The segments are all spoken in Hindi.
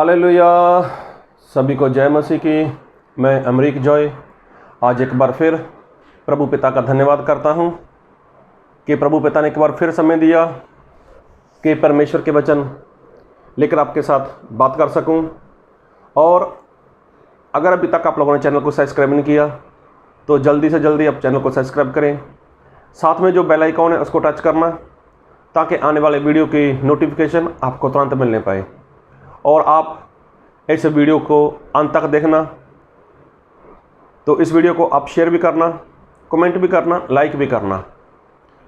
हालेलुया। सभी को जय मसीह की। मैं अमरीक जॉय आज एक बार फिर प्रभु पिता का धन्यवाद करता हूं कि प्रभु पिता ने एक बार फिर समय दिया कि परमेश्वर के वचन लेकर आपके साथ बात कर सकूं। और अगर अभी तक आप लोगों ने चैनल को सब्सक्राइब नहीं किया तो जल्दी से जल्दी आप चैनल को सब्सक्राइब करें। साथ में जो बेल आइकॉन है उसको टच करना ताकि आने वाले वीडियो की नोटिफिकेशन आपको तुरंत मिलने पाए। और आप इस वीडियो को अंत तक देखना, तो इस वीडियो को आप शेयर भी करना, कमेंट भी करना, लाइक भी करना,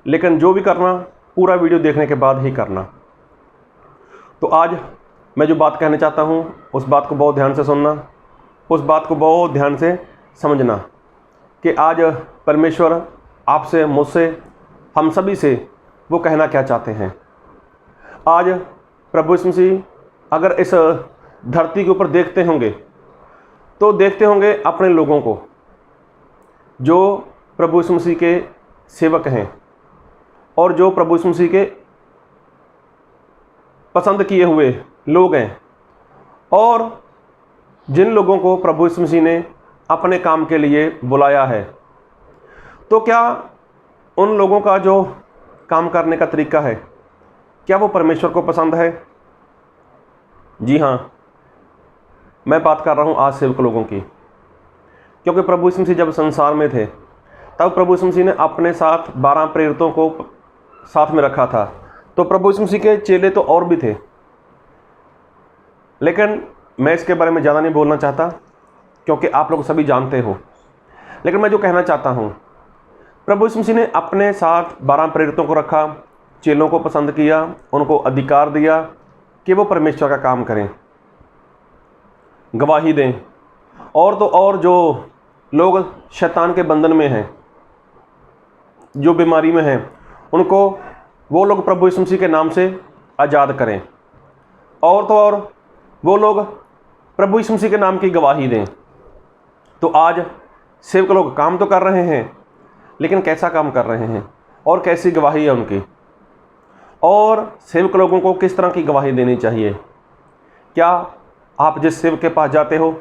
लेकिन जो भी करना पूरा वीडियो देखने के बाद ही करना। तो आज मैं जो बात कहना चाहता हूँ उस बात को बहुत ध्यान से सुनना, उस बात को बहुत ध्यान से समझना कि आज परमेश्वर आपसे, मुझसे, हम सभी से वो कहना क्या चाहते हैं। आज प्रभु यीशु मसीह अगर इस धरती के ऊपर देखते होंगे तो देखते होंगे अपने लोगों को जो प्रभु यीशु मसीह के सेवक हैं और जो प्रभु यीशु मसीह के पसंद किए हुए लोग हैं, और जिन लोगों को प्रभु यीशु मसीह ने अपने काम के लिए बुलाया है। तो क्या उन लोगों का जो काम करने का तरीका है, क्या वो परमेश्वर को पसंद है? जी हाँ, मैं बात कर रहा हूँ आज सेवक लोगों की, क्योंकि प्रभु यीशु मसीह जब संसार में थे तब प्रभु यीशु मसीह ने अपने साथ 12 प्रेरितों को साथ में रखा था। तो प्रभु यीशु मसीह के चेले तो और भी थे, लेकिन मैं इसके बारे में ज़्यादा नहीं बोलना चाहता क्योंकि आप लोग सभी जानते हो। लेकिन मैं जो कहना चाहता हूँ, प्रभु यीशु मसीह ने अपने साथ 12 प्रेरितों को रखा, चेलों को पसंद किया, उनको अधिकार दिया कि वो परमेश्वर का काम करें, गवाही दें। और तो और जो लोग शैतान के बंधन में हैं, जो बीमारी में हैं, उनको वो लोग प्रभु यीशु मसीह के नाम से आज़ाद करें। और तो और वो लोग प्रभु यीशु मसीह के नाम की गवाही दें। तो आज सेवक लोग काम तो कर रहे हैं, लेकिन कैसा काम कर रहे हैं और कैसी गवाही है उनकी, और सेवक लोगों को किस तरह की गवाही देनी चाहिए। क्या आप जिस सेवक के पास जाते हो,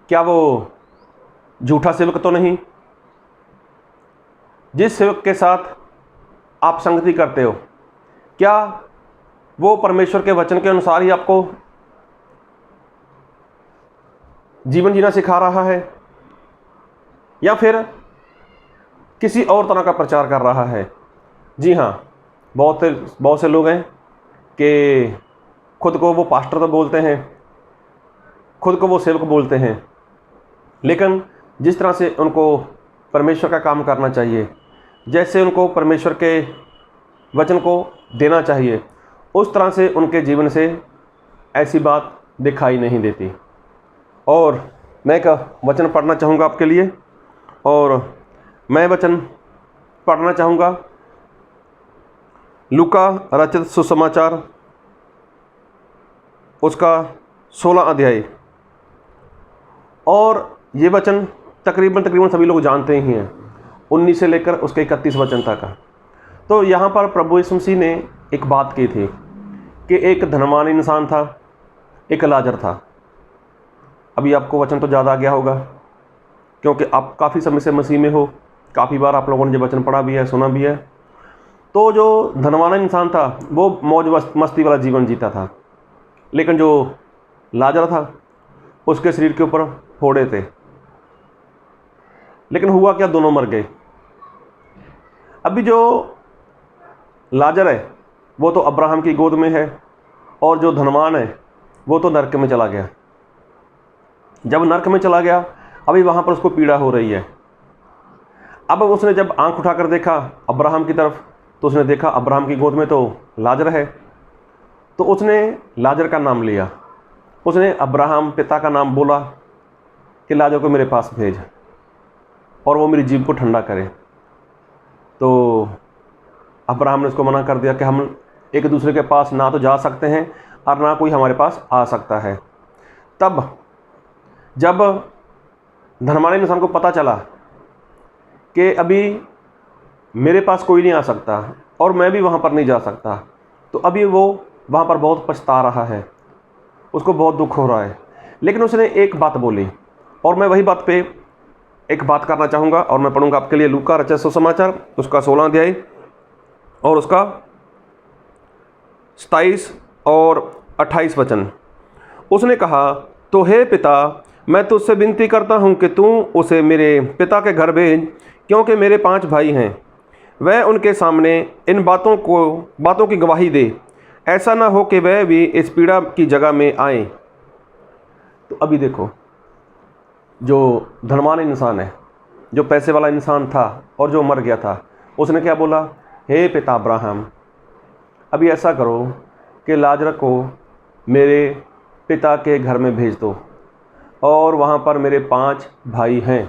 क्या वो झूठा सेवक तो नहीं? जिस सेवक के साथ आप संगति करते हो, क्या वो परमेश्वर के वचन के अनुसार ही आपको जीवन जीना सिखा रहा है, या फिर किसी और तरह का प्रचार कर रहा है? जी हाँ, बहुत से लोग हैं कि खुद को वो पास्टर तो बोलते हैं, खुद को वो सेवक बोलते हैं, लेकिन जिस तरह से उनको परमेश्वर का काम करना चाहिए, जैसे उनको परमेश्वर के वचन को देना चाहिए, उस तरह से उनके जीवन से ऐसी बात दिखाई नहीं देती। और मैं एक वचन पढ़ना चाहूँगा आपके लिए, और मैं वचन पढ़ना चाहूँगा लूका रचित सुसमाचार उसका 16 अध्याय। और ये वचन तकरीबन सभी लोग जानते ही हैं, 19 से लेकर उसके 31 वचन तक। तो यहाँ पर प्रभु यीशु मसीह ने एक बात की थी कि एक धनवान इंसान था, एक लाजर था। अभी आपको वचन तो ज़्यादा आ गया होगा क्योंकि आप काफ़ी समय से मसीह में हो, काफ़ी बार आप लोगों ने जो वचन पढ़ा भी है, सुना भी है। तो जो धनवान इंसान था वो मौज मस्ती वाला जीवन जीता था, लेकिन जो लाजर था उसके शरीर के ऊपर फोड़े थे। लेकिन हुआ क्या, दोनों मर गए। अभी जो लाजर है वो तो अब्राहम की गोद में है, और जो धनवान है वो तो नरक में चला गया। जब नरक में चला गया, अभी वहाँ पर उसको पीड़ा हो रही है। अब उसने जब आंख उठाकर देखा अब्राहम की तरफ, तो उसने देखा अब्राहम की गोद में तो लाजर है। तो उसने लाजर का नाम लिया, उसने अब्राहम पिता का नाम बोला कि लाजर को मेरे पास भेज और वो मेरी जीभ को ठंडा करे। तो अब्राहम ने उसको मना कर दिया कि हम एक दूसरे के पास ना तो जा सकते हैं और ना कोई हमारे पास आ सकता है। तब जब धनवान इंसान को पता चला कि अभी मेरे पास कोई नहीं आ सकता और मैं भी वहाँ पर नहीं जा सकता, तो अभी वो वहाँ पर बहुत पछता रहा है। उसको बहुत दुख हो रहा है, लेकिन उसने एक बात बोली, और मैं वही बात पे एक बात करना चाहूँगा और मैं पढ़ूंगा आपके लिए लूका रचित सुसमाचार उसका 16 अध्याय और उसका 27 और 28 वचन। उसने कहा, तो हे पिता, मैं तुझसे विनती करता हूँ कि तू उसे मेरे पिता के घर भेज, क्योंकि मेरे 5 भाई हैं। वह उनके सामने इन बातों की गवाही दे, ऐसा ना हो कि वह भी इस पीड़ा की जगह में आए। तो अभी देखो, जो धनवान इंसान है, जो पैसे वाला इंसान था और जो मर गया था, उसने क्या बोला, हे पिता अब्राहम, अभी ऐसा करो कि लाजर को मेरे पिता के घर में भेज दो, और वहाँ पर मेरे 5 भाई हैं,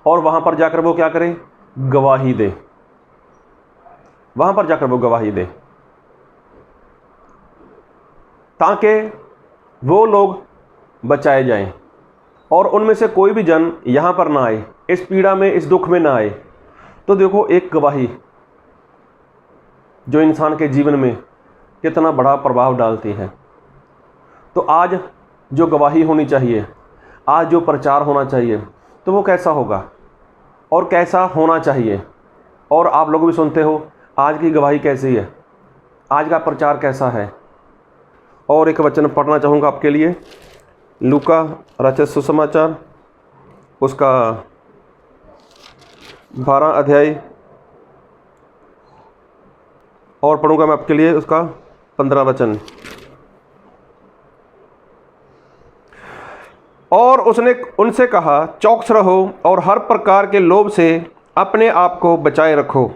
और वहाँ पर जाकर वो क्या करे, गवाही दे। वहाँ पर जाकर वो गवाही दे, ताकि वो लोग बचाए जाएं और उनमें से कोई भी जन यहाँ पर ना आए, इस पीड़ा में, इस दुख में ना आए। तो देखो, एक गवाही जो इंसान के जीवन में कितना बड़ा प्रभाव डालती है। तो आज जो गवाही होनी चाहिए, आज जो प्रचार होना चाहिए, तो वो कैसा होगा और कैसा होना चाहिए। और आप लोग भी सुनते हो आज की गवाही कैसी है, आज का प्रचार कैसा है। और एक वचन पढ़ना चाहूँगा आपके लिए, लूका रचित सुसमाचार उसका 12 अध्याय और पढ़ूंगा मैं आपके लिए उसका 15 वचन। और उसने उनसे कहा, चौकस रहो और हर प्रकार के लोभ से अपने आप को बचाए रखो,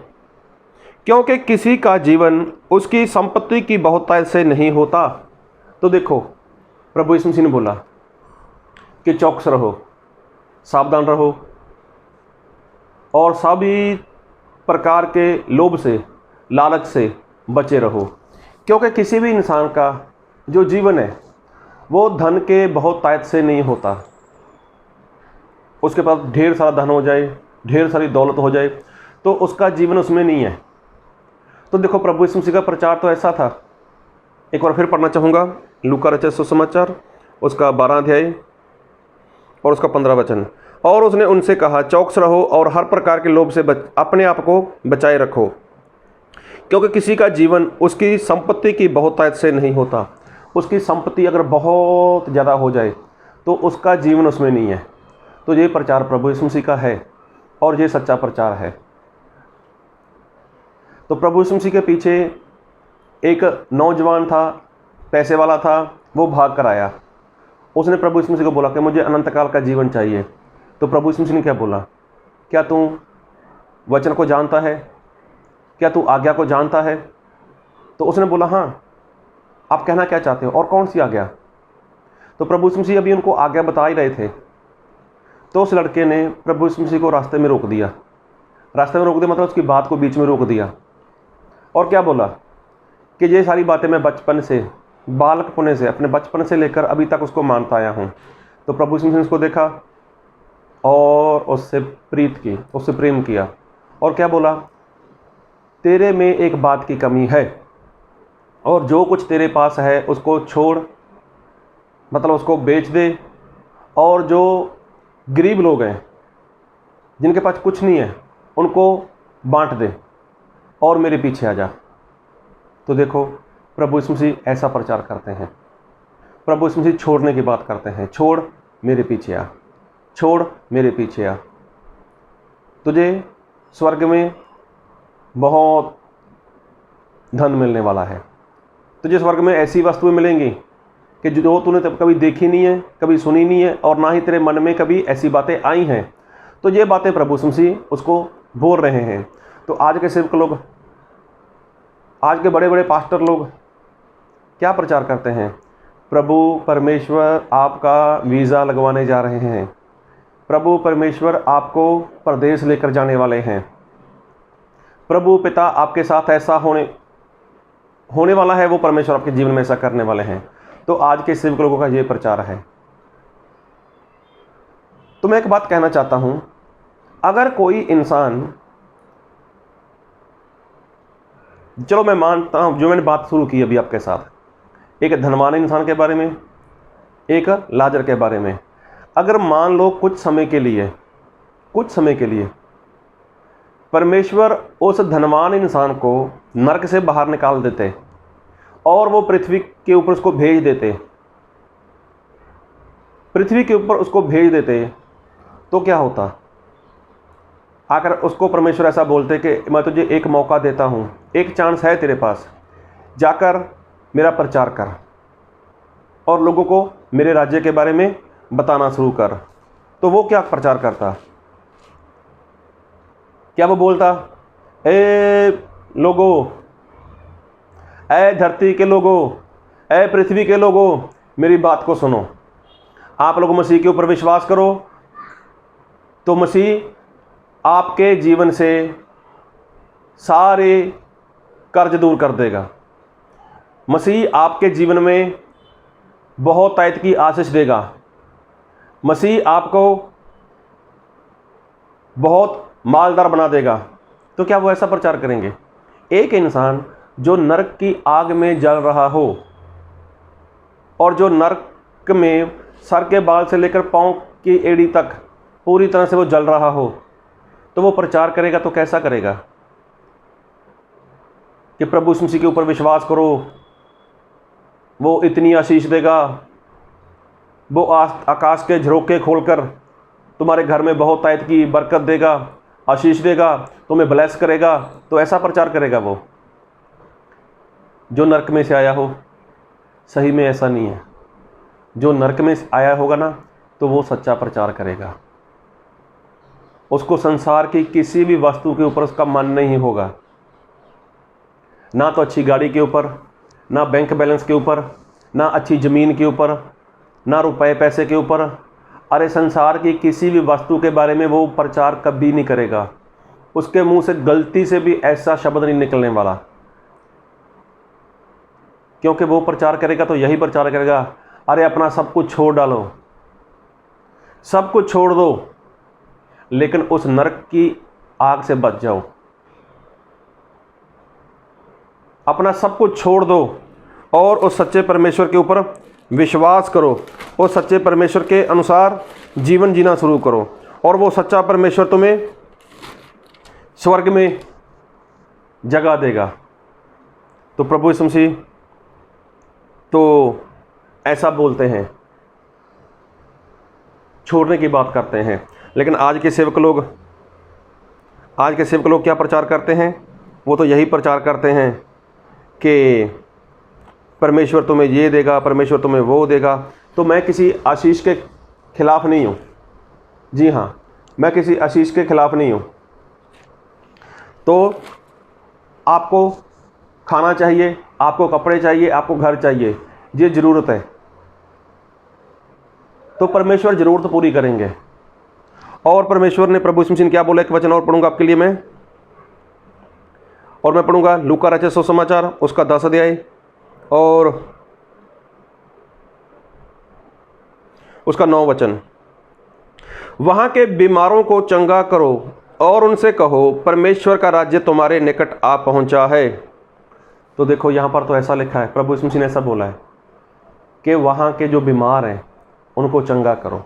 क्योंकि किसी का जीवन उसकी संपत्ति की बहुतायत से नहीं होता। तो देखो, प्रभु यीशु मसीह ने बोला कि चौकस रहो, सावधान रहो, और सभी प्रकार के लोभ से, लालच से बचे रहो, क्योंकि किसी भी इंसान का जो जीवन है वो धन के बहुतायत से नहीं होता। उसके पास ढेर सारा धन हो जाए, ढेर सारी दौलत हो जाए, तो उसका जीवन उसमें नहीं है। तो देखो, प्रभु यीशु मसीह का प्रचार तो ऐसा था। एक बार फिर पढ़ना चाहूँगा, लूका रचित सुसमाचार उसका 12 अध्याय और उसका 15 वचन। और उसने उनसे कहा, चौकस रहो और हर प्रकार के लोभ से अपने आप को बचाए रखो, क्योंकि किसी का जीवन उसकी संपत्ति की बहुतायत से नहीं होता। उसकी संपत्ति अगर बहुत ज़्यादा हो जाए तो उसका जीवन उसमें नहीं है। तो ये प्रचार प्रभु यीशु मसीह का है और ये सच्चा प्रचार है। तो प्रभु यीशु मसीह के पीछे एक नौजवान था, पैसे वाला था, वो भाग कर आया। उसने प्रभु यीशु मसीह को बोला कि मुझे अनंत काल का जीवन चाहिए। तो प्रभु यीशु मसीह ने क्या बोला, क्या तू वचन को जानता है, क्या तू आज्ञा को जानता है? तो उसने बोला, हाँ, आप कहना क्या चाहते हो और कौन सी आज्ञा? तो प्रभु यीशु मसीह अभी उनको आज्ञा बता ही रहे थे। तो उस लड़के ने प्रभु यीशु मसीह को रास्ते में रोक दिया। रास्ते में रोक दिया मतलब उसकी बात को बीच में रोक दिया, और क्या बोला कि ये सारी बातें मैं बचपन से, बालकपने से, अपने बचपन से लेकर अभी तक उसको मानता आया हूँ। तो प्रभु यीशु मसीह ने उसको देखा और उससे प्रीत की, उससे प्रेम किया, और क्या बोला, तेरे में एक बात की कमी है, और जो कुछ तेरे पास है उसको छोड़, मतलब उसको बेच दे, और जो गरीब लोग हैं जिनके पास कुछ नहीं है उनको बांट दे, और मेरे पीछे आ जा। तो देखो, प्रभु यीशु मसीह ऐसा प्रचार करते हैं। प्रभु यीशु मसीह छोड़ने की बात करते हैं, छोड़ मेरे पीछे आ, छोड़ मेरे पीछे आ। तुझे स्वर्ग में बहुत धन मिलने वाला है। तुझे स्वर्ग में ऐसी वस्तुएं मिलेंगी कि जो तूने तब कभी देखी नहीं है, कभी सुनी नहीं है, और ना ही तेरे मन में कभी ऐसी बातें आई हैं। तो ये बातें प्रभु यीशु मसीह उसको बोल रहे हैं। तो आज के सेवक लोग, आज के बड़े बड़े पास्टर लोग क्या प्रचार करते हैं? प्रभु परमेश्वर आपका वीज़ा लगवाने जा रहे हैं, प्रभु परमेश्वर आपको परदेश लेकर जाने वाले हैं, प्रभु पिता आपके साथ ऐसा होने वाला है, वो परमेश्वर आपके जीवन में ऐसा करने वाले हैं। तो आज के सेवक लोगों का ये प्रचार है। तो मैं एक बात कहना चाहता हूं, अगर कोई इंसान, चलो मैं मानता हूं, जो मैंने बात शुरू की अभी आपके साथ, एक धनवान इंसान के बारे में, एक लाजर के बारे में। अगर मान लो कुछ समय के लिए परमेश्वर उस धनवान इंसान को नरक से बाहर निकाल देते और वो पृथ्वी के ऊपर उसको भेज देते, तो क्या होता? आकर उसको परमेश्वर ऐसा बोलते कि मैं तुझे एक मौका देता हूँ, एक चांस है तेरे पास, जाकर मेरा प्रचार कर और लोगों को मेरे राज्य के बारे में बताना शुरू कर। तो वो क्या प्रचार करता? क्या वो बोलता, ए लोगों, ए धरती के लोगों, ए पृथ्वी के लोगों, मेरी बात को सुनो, आप लोग मसीह के ऊपर विश्वास करो तो मसीह आपके जीवन से सारे कर्ज दूर कर देगा। मसीह आपके जीवन में बहुत तायत की आशीष देगा। मसीह आपको बहुत मालदार बना देगा। तो क्या वो ऐसा प्रचार करेंगे? एक इंसान जो नरक की आग में जल रहा हो और जो नरक में सर के बाल से लेकर पांव की एड़ी तक पूरी तरह से वो जल रहा हो, तो वो प्रचार करेगा तो कैसा करेगा? कि प्रभु यीशु मसीह के ऊपर विश्वास करो, वो इतनी आशीष देगा, वो आकाश के झरोखे खोलकर तुम्हारे घर में बहुत तायत की बरकत देगा, आशीष देगा, तुम्हें ब्लेस करेगा। तो ऐसा प्रचार करेगा वो जो नरक में से आया हो? सही में ऐसा नहीं है। जो नरक में आया होगा ना, तो वो सच्चा प्रचार करेगा। उसको संसार की किसी भी वस्तु के ऊपर उसका मन नहीं होगा, ना तो अच्छी गाड़ी के ऊपर, ना बैंक बैलेंस के ऊपर, ना अच्छी ज़मीन के ऊपर, ना रुपए पैसे के ऊपर। अरे संसार की किसी भी वस्तु के बारे में वो प्रचार कभी नहीं करेगा। उसके मुंह से गलती से भी ऐसा शब्द नहीं निकलने वाला, क्योंकि वो प्रचार करेगा तो यही प्रचार करेगा, अरे अपना सब कुछ छोड़ डालो, सब कुछ छोड़ दो, लेकिन उस नरक की आग से बच जाओ। अपना सब कुछ छोड़ दो और उस सच्चे परमेश्वर के ऊपर विश्वास करो, उस सच्चे परमेश्वर के अनुसार जीवन जीना शुरू करो, और वो सच्चा परमेश्वर तुम्हें स्वर्ग में जगह देगा। तो प्रभु यीशु मसीह तो ऐसा बोलते हैं, छोड़ने की बात करते हैं। लेकिन आज के सेवक लोग क्या प्रचार करते हैं? वो तो यही प्रचार करते हैं कि परमेश्वर तुम्हें ये देगा, परमेश्वर तुम्हें वो देगा। तो मैं किसी आशीष के खिलाफ़ नहीं हूँ। जी हाँ, मैं किसी आशीष के खिलाफ़ नहीं हूँ। तो आपको खाना चाहिए, आपको कपड़े चाहिए, आपको घर चाहिए, ये ज़रूरत है, तो परमेश्वर ज़रूरत पूरी करेंगे। और परमेश्वर ने प्रभु यीशु मसीह ने क्या बोला? एक वचन और पढ़ूंगा आपके लिए मैं, और मैं पढ़ूंगा लूका रचित सुसमाचार उसका 10 अध्याय और उसका 9 वचन। वहाँ के बीमारों को चंगा करो और उनसे कहो, परमेश्वर का राज्य तुम्हारे निकट आ पहुँचा है। तो देखो यहाँ पर तो ऐसा लिखा है, प्रभु यीशु मसीह ने ऐसा बोला है कि वहाँ के जो बीमार हैं उनको चंगा करो,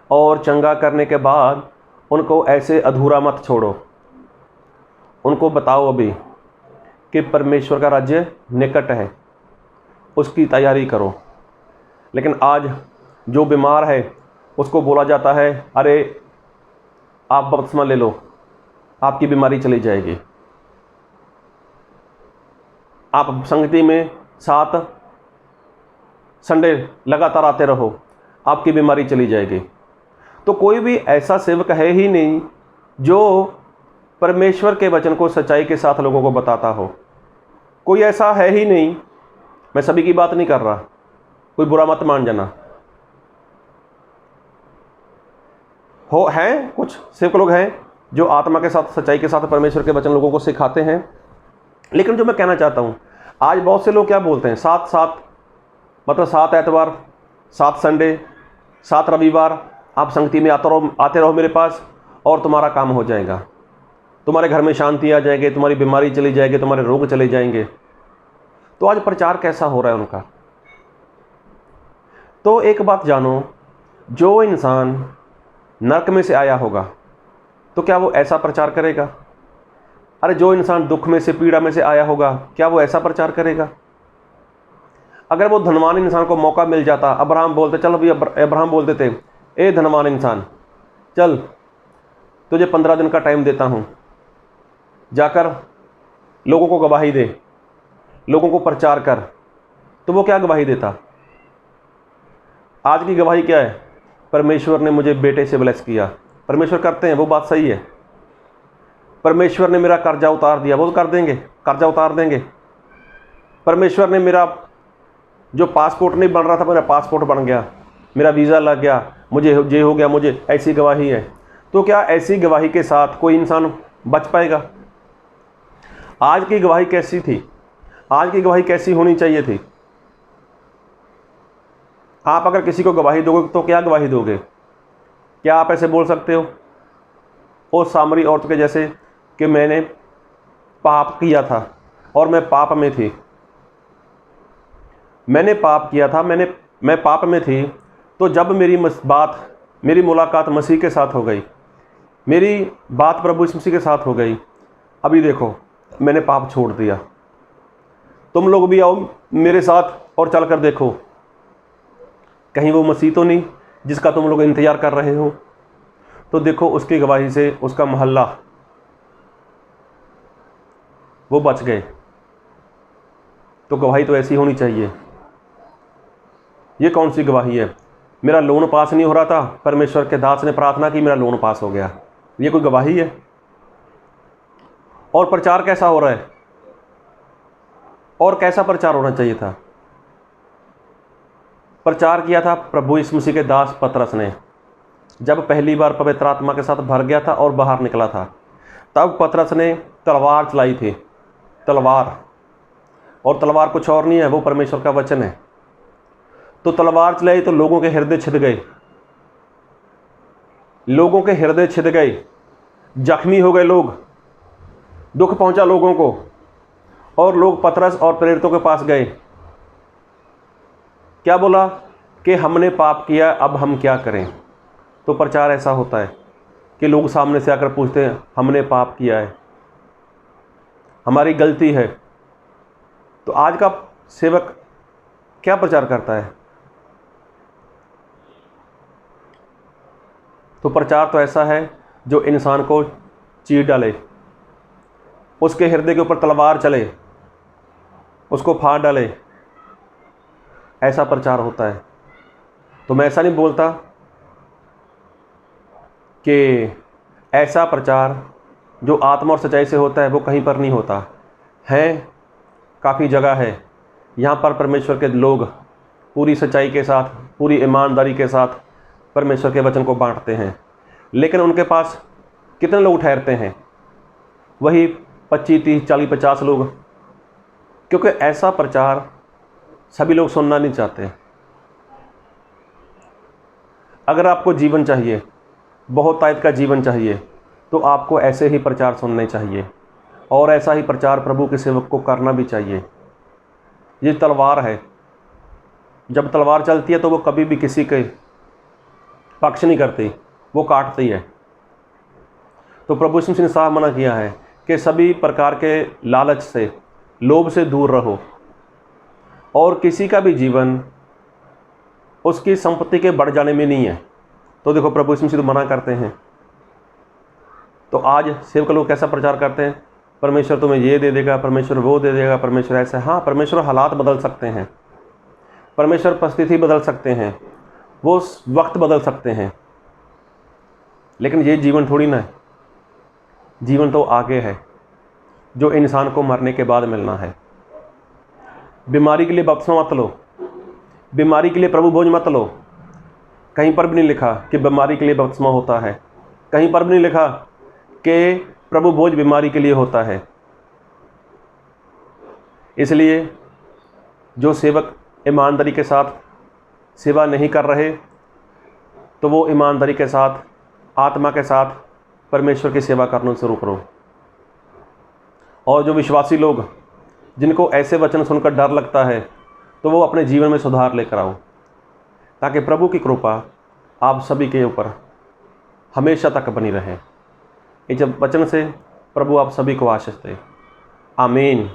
और चंगा करने के बाद उनको ऐसे अधूरा मत छोड़ो। उनको बताओ अभी कि परमेश्वर का राज्य निकट है, उसकी तैयारी करो। लेकिन आज जो बीमार है उसको बोला जाता है, अरे आप बपतिस्मा ले लो, आपकी बीमारी चली जाएगी। आप संगति में 7 संडे लगातार आते रहो, आपकी बीमारी चली जाएगी। तो कोई भी ऐसा सेवक है ही नहीं जो परमेश्वर के वचन को सच्चाई के साथ लोगों को बताता हो। कोई ऐसा है ही नहीं। मैं सभी की बात नहीं कर रहा, कोई बुरा मत मान जाना। हैं कुछ सेवक लोग हैं जो आत्मा के साथ, सच्चाई के साथ परमेश्वर के वचन लोगों को सिखाते हैं। लेकिन जो मैं कहना चाहता हूँ, आज बहुत से लोग क्या बोलते हैं, 7 मतलब 7 एतवार, 7 संडे, 7 रविवार आप संगति में आते रहो मेरे पास, और तुम्हारा काम हो जाएगा, तुम्हारे घर में शांति आ जाएगी, तुम्हारी बीमारी चली जाएगी, तुम्हारे रोग चले जाएंगे। तो आज प्रचार कैसा हो रहा है उनका? तो एक बात जानो, जो इंसान नरक में से आया होगा तो क्या वो ऐसा प्रचार करेगा? अरे जो इंसान दुख में से, पीड़ा में से आया होगा, क्या वो ऐसा प्रचार करेगा? अगर वो धनवान इंसान को मौका मिल जाता, अब्राहम बोलते, चल अभी अब्राहम बोलते थे, ए धनवान इंसान, चल तुझे 15 दिन का टाइम देता हूँ, जाकर लोगों को गवाही दे, लोगों को प्रचार कर, तो वो क्या गवाही देता? आज की गवाही क्या है? परमेश्वर ने मुझे बेटे से ब्लेस किया। परमेश्वर करते हैं, वो बात सही है। परमेश्वर ने मेरा कर्जा उतार दिया, वो तो कर देंगे, कर्जा उतार देंगे। परमेश्वर ने मेरा जो पासपोर्ट नहीं बन रहा था, मेरा पासपोर्ट बन गया, मेरा वीज़ा लग गया, मुझे ये हो गया, मुझे ऐसी गवाही है। तो क्या ऐसी गवाही के साथ कोई इंसान बच पाएगा? आज की गवाही कैसी थी? आज की गवाही कैसी होनी चाहिए थी? आप अगर किसी को गवाही दोगे तो क्या गवाही दोगे? क्या आप ऐसे बोल सकते हो और सामरी औरत के जैसे कि मैंने पाप किया था और मैं पाप में थी, मैंने पाप किया था, मैं पाप में थी, तो जब मेरी मुलाकात मसीह के साथ हो गई, मेरी बात प्रभु यीशु मसीह के साथ हो गई, अभी देखो मैंने पाप छोड़ दिया, तुम लोग भी आओ मेरे साथ और चल कर देखो, कहीं वो मसीह तो नहीं जिसका तुम लोग इंतज़ार कर रहे हो। तो देखो उसकी गवाही से उसका मोहल्ला वो बच गए। तो गवाही तो ऐसी होनी चाहिए। ये कौन सी गवाही है? मेरा लोन पास नहीं हो रहा था, परमेश्वर के दास ने प्रार्थना की, मेरा लोन पास हो गया। ये कोई गवाही है? और प्रचार कैसा हो रहा है? और कैसा प्रचार होना चाहिए था? प्रचार किया था प्रभु यीशु मसीह के दास पतरस ने, जब पहली बार पवित्र आत्मा के साथ भर गया था और बाहर निकला था, तब पतरस ने तलवार चलाई थी, तलवार। और तलवार कुछ और नहीं है, वो परमेश्वर का वचन है। तो तलवार चलाई तो लोगों के हृदय छिद गए, लोगों के हृदय छिद गए, जख्मी हो गए लोग, दुख पहुंचा लोगों को, और लोग पतरस और प्रेरितों के पास गए। क्या बोला कि हमने पाप किया, अब हम क्या करें? तो प्रचार ऐसा होता है कि लोग सामने से आकर पूछते हैं, हमने पाप किया है, हमारी गलती है। तो आज का सेवक क्या प्रचार करता है? तो प्रचार तो ऐसा है जो इंसान को चीर डाले, उसके हृदय के ऊपर तलवार चले, उसको फाड़ डाले, ऐसा प्रचार होता है। तो मैं ऐसा नहीं बोलता कि ऐसा प्रचार जो आत्मा और सच्चाई से होता है वो कहीं पर नहीं होता है। काफ़ी जगह है यहाँ पर परमेश्वर के लोग पूरी सच्चाई के साथ, पूरी ईमानदारी के साथ परमेश्वर के वचन को बांटते हैं, लेकिन उनके पास कितने लोग ठहरते हैं? वही 25, 30, 40, 50 लोग, क्योंकि ऐसा प्रचार सभी लोग सुनना नहीं चाहते। अगर आपको जीवन चाहिए, बहुत तायत का जीवन चाहिए, तो आपको ऐसे ही प्रचार सुनने चाहिए और ऐसा ही प्रचार प्रभु के सेवक को करना भी चाहिए। ये तलवार है, जब तलवार चलती है तो वो कभी भी किसी के पक्ष नहीं करती, वो काटती है। तो प्रभु यीशु मसीह ने साफ मना किया है कि सभी प्रकार के लालच से, लोभ से दूर रहो, और किसी का भी जीवन उसकी संपत्ति के बढ़ जाने में नहीं है। तो देखो प्रभु यीशु मसीह तो मना करते हैं। तो आज सेवक लोग कैसा प्रचार करते हैं? परमेश्वर तुम्हें ये दे देगा, परमेश्वर वो दे देगा, परमेश्वर ऐसा। हाँ, परमेश्वर हालात बदल सकते हैं, परमेश्वर परिस्थिति बदल सकते हैं, वो वक्त बदल सकते हैं, लेकिन ये जीवन थोड़ी ना है। जीवन तो आगे है जो इंसान को मरने के बाद मिलना है। बीमारी के लिए बपतिस्मा मत लो, बीमारी के लिए प्रभु भोज मत लो। कहीं पर भी नहीं लिखा कि बीमारी के लिए बपतिस्मा होता है, कहीं पर भी नहीं लिखा कि प्रभु भोज बीमारी के लिए होता है। इसलिए जो सेवक ईमानदारी के साथ सेवा नहीं कर रहे, तो वो ईमानदारी के साथ, आत्मा के साथ परमेश्वर की सेवा करना शुरू करो। और जो विश्वासी लोग जिनको ऐसे वचन सुनकर डर लगता है, तो वो अपने जीवन में सुधार लेकर आओ। ताकि प्रभु की कृपा आप सभी के ऊपर हमेशा तक बनी रहे। इस वचन से प्रभु आप सभी को आशीष दे। आमीन।